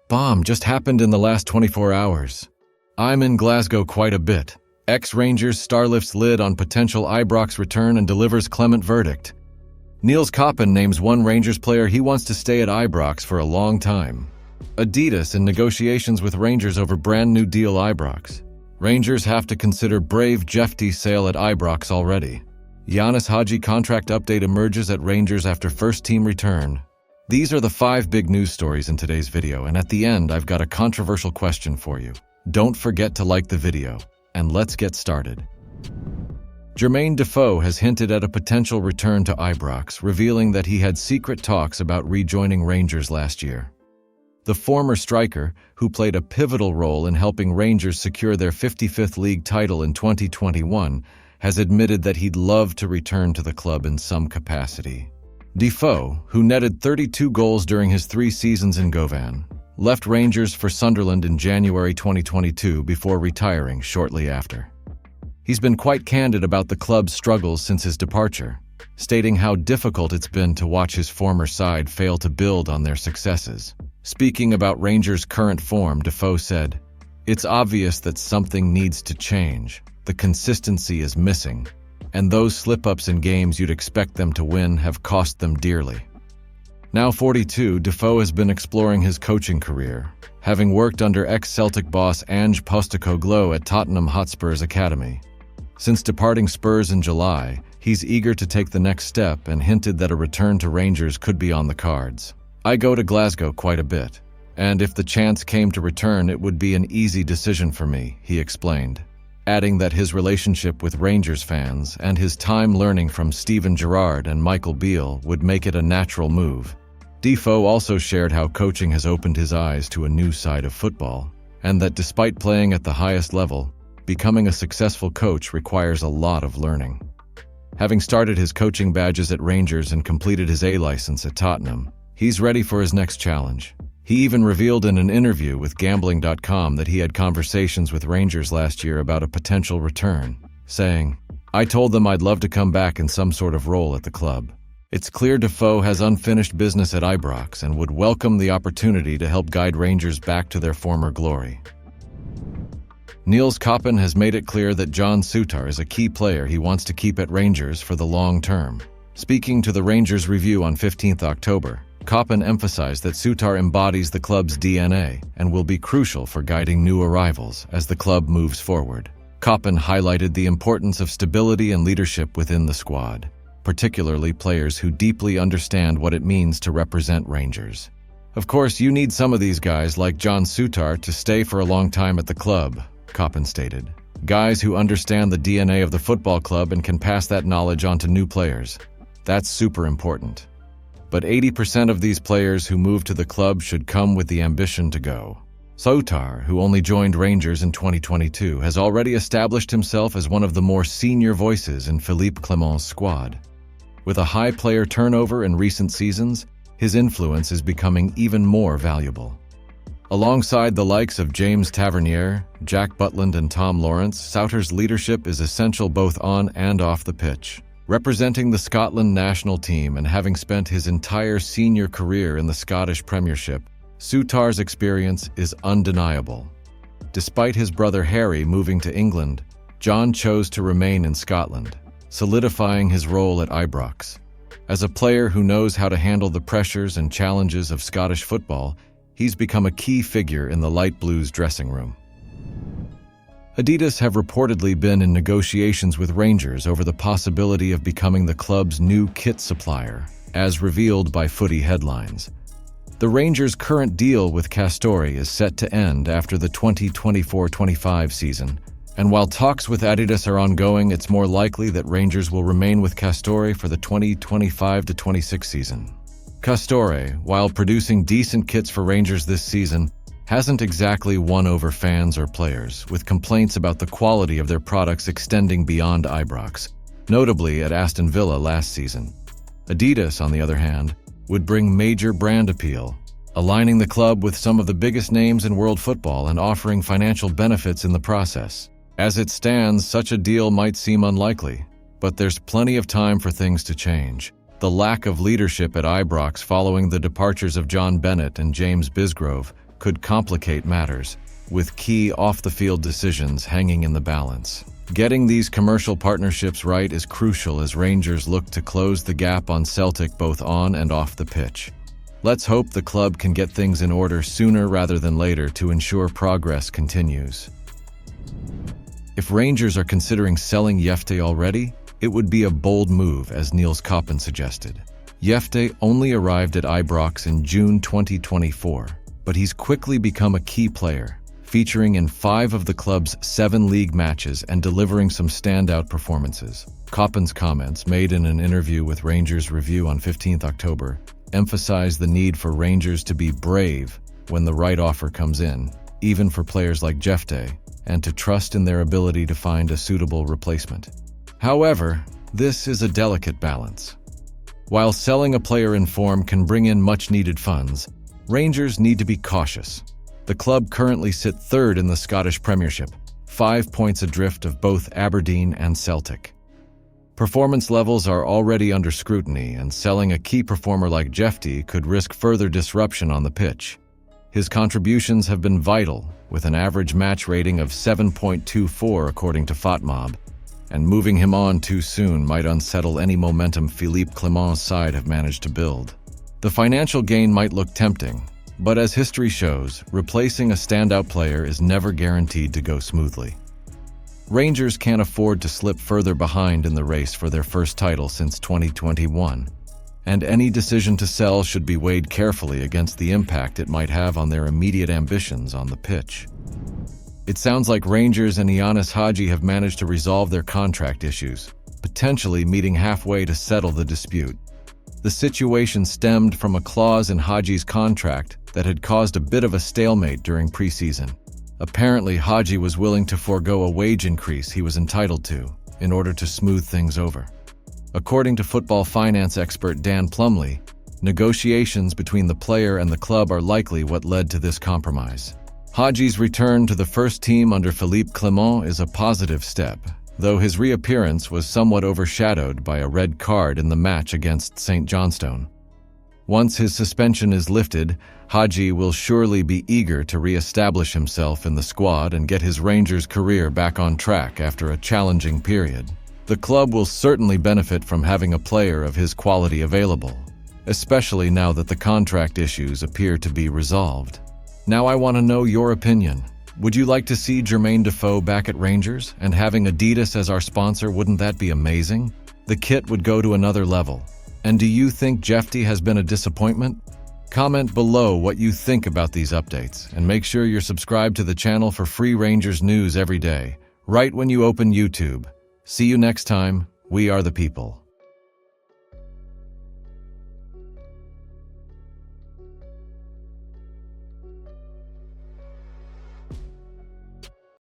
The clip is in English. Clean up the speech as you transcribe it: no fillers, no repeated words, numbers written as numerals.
Bomb just happened in the last 24 hours. I'm in Glasgow quite a bit. Ex-Rangers star lifts lid on potential Ibrox return and delivers clement verdict. Niels Koppen names one Rangers player he wants to stay at Ibrox for a long time. Adidas in negotiations with Rangers over brand new deal Ibrox. Rangers have to consider brave Jef Sale at Ibrox already. Haji Contract update emerges at Rangers after first team return. These are the 5 big news stories in today's video, and at the end I've got a controversial question for you. Don't forget to like the video, and let's get started. Jermaine Defoe has hinted at a potential return to Ibrox, revealing that he had secret talks about rejoining Rangers last year. The former striker, who played a pivotal role in helping Rangers secure their 55th league title in 2021, has admitted that he'd love to return to the club in some capacity. Defoe, who netted 32 goals during his 3 seasons in Govan, left Rangers for Sunderland in January 2022 before retiring shortly after. He's been quite candid about the club's struggles since his departure, stating how difficult it's been to watch his former side fail to build on their successes. Speaking about Rangers' current form, Defoe said, "It's obvious that something needs to change. The consistency is missing, and those slip-ups in games you'd expect them to win have cost them dearly." Now 42, Defoe has been exploring his coaching career, having worked under ex-Celtic boss Ange Postecoglou at Tottenham Hotspur's academy. Since departing Spurs in July, he's eager to take the next step and hinted that a return to Rangers could be on the cards. "I go to Glasgow quite a bit, and if the chance came to return, it would be an easy decision for me," he explained, adding that his relationship with Rangers fans and his time learning from Steven Gerrard and Michael Beale would make it a natural move. Defoe also shared how coaching has opened his eyes to a new side of football, and that despite playing at the highest level, becoming a successful coach requires a lot of learning. Having started his coaching badges at Rangers and completed his A license at Tottenham, he's ready for his next challenge. He even revealed in an interview with Gambling.com that he had conversations with Rangers last year about a potential return, saying, "I told them I'd love to come back in some sort of role at the club." It's clear Defoe has unfinished business at Ibrox and would welcome the opportunity to help guide Rangers back to their former glory. Niels Koppen has made it clear that John Souttar is a key player he wants to keep at Rangers for the long term. Speaking to the Rangers Review on 15th October, Koppen emphasized that Souttar embodies the club's DNA and will be crucial for guiding new arrivals as the club moves forward. Koppen highlighted the importance of stability and leadership within the squad, particularly players who deeply understand what it means to represent Rangers. "Of course, you need some of these guys like John Souttar to stay for a long time at the club," Koppen stated. "Guys who understand the DNA of the football club and can pass that knowledge on to new players. That's super important. But 80% of these players who move to the club should come with the ambition to go." Souttar, who only joined Rangers in 2022, has already established himself as one of the more senior voices in Philippe Clement's squad. With a high player turnover in recent seasons, his influence is becoming even more valuable. Alongside the likes of James Tavernier, Jack Butland, and Tom Lawrence, Souttar's leadership is essential both on and off the pitch. Representing the Scotland national team and having spent his entire senior career in the Scottish Premiership, Souttar's experience is undeniable. Despite his brother Harry moving to England, John chose to remain in Scotland, solidifying his role at Ibrox. As a player who knows how to handle the pressures and challenges of Scottish football, he's become a key figure in the Light Blues dressing room. Adidas have reportedly been in negotiations with Rangers over the possibility of becoming the club's new kit supplier, as revealed by Footy headlines. The Rangers' current deal with Castore is set to end after the 2024-25 season, and while talks with Adidas are ongoing, it's more likely that Rangers will remain with Castore for the 2025-26 season. Castore, while producing decent kits for Rangers this season, hasn't exactly won over fans or players, with complaints about the quality of their products extending beyond Ibrox, notably at Aston Villa last season. Adidas, on the other hand, would bring major brand appeal, aligning the club with some of the biggest names in world football and offering financial benefits in the process. As it stands, such a deal might seem unlikely, but there's plenty of time for things to change. The lack of leadership at Ibrox following the departures of John Bennett and James Bisgrove could complicate matters, with key off-the-field decisions hanging in the balance. Getting these commercial partnerships right is crucial as Rangers look to close the gap on Celtic both on and off the pitch. Let's hope the club can get things in order sooner rather than later to ensure progress continues. If Rangers are considering selling Jeft already, it would be a bold move, as Niels Koppen suggested. Jeft only arrived at Ibrox in June 2024, but he's quickly become a key player, featuring in 5 of the club's 7 league matches and delivering some standout performances. Koppen's comments, made in an interview with Rangers Review on 15 October, emphasize the need for Rangers to be brave when the right offer comes in, even for players like Jeft, and to trust in their ability to find a suitable replacement. However, this is a delicate balance. While selling a player in form can bring in much-needed funds, Rangers need to be cautious. The club currently sit 3rd in the Scottish Premiership, 5 points adrift of both Aberdeen and Celtic. Performance levels are already under scrutiny, and selling a key performer like Jeft could risk further disruption on the pitch. His contributions have been vital, with an average match rating of 7.24 according to FotMob, and moving him on too soon might unsettle any momentum Philippe Clement's side have managed to build. The financial gain might look tempting, but as history shows, replacing a standout player is never guaranteed to go smoothly. Rangers can't afford to slip further behind in the race for their first title since 2021, and any decision to sell should be weighed carefully against the impact it might have on their immediate ambitions on the pitch. It sounds like Rangers and Hagi have managed to resolve their contract issues, potentially meeting halfway to settle the dispute. The situation stemmed from a clause in Hagi's contract that had caused a bit of a stalemate during preseason. Apparently, Hagi was willing to forego a wage increase he was entitled to in order to smooth things over. According to football finance expert Dan Plumley, negotiations between the player and the club are likely what led to this compromise. Hagi's return to the first team under Philippe Clement is a positive step, though his reappearance was somewhat overshadowed by a red card in the match against St. Johnstone. Once his suspension is lifted, Hagi will surely be eager to re-establish himself in the squad and get his Rangers career back on track after a challenging period. The club will certainly benefit from having a player of his quality available, especially now that the contract issues appear to be resolved. Now I want to know your opinion. Would you like to see Jermaine Defoe back at Rangers? And having Adidas as our sponsor, wouldn't that be amazing? The kit would go to another level. And do you think Jeft has been a disappointment? Comment below what you think about these updates, and make sure you're subscribed to the channel for free Rangers news every day, right when you open YouTube. See you next time. We are the people.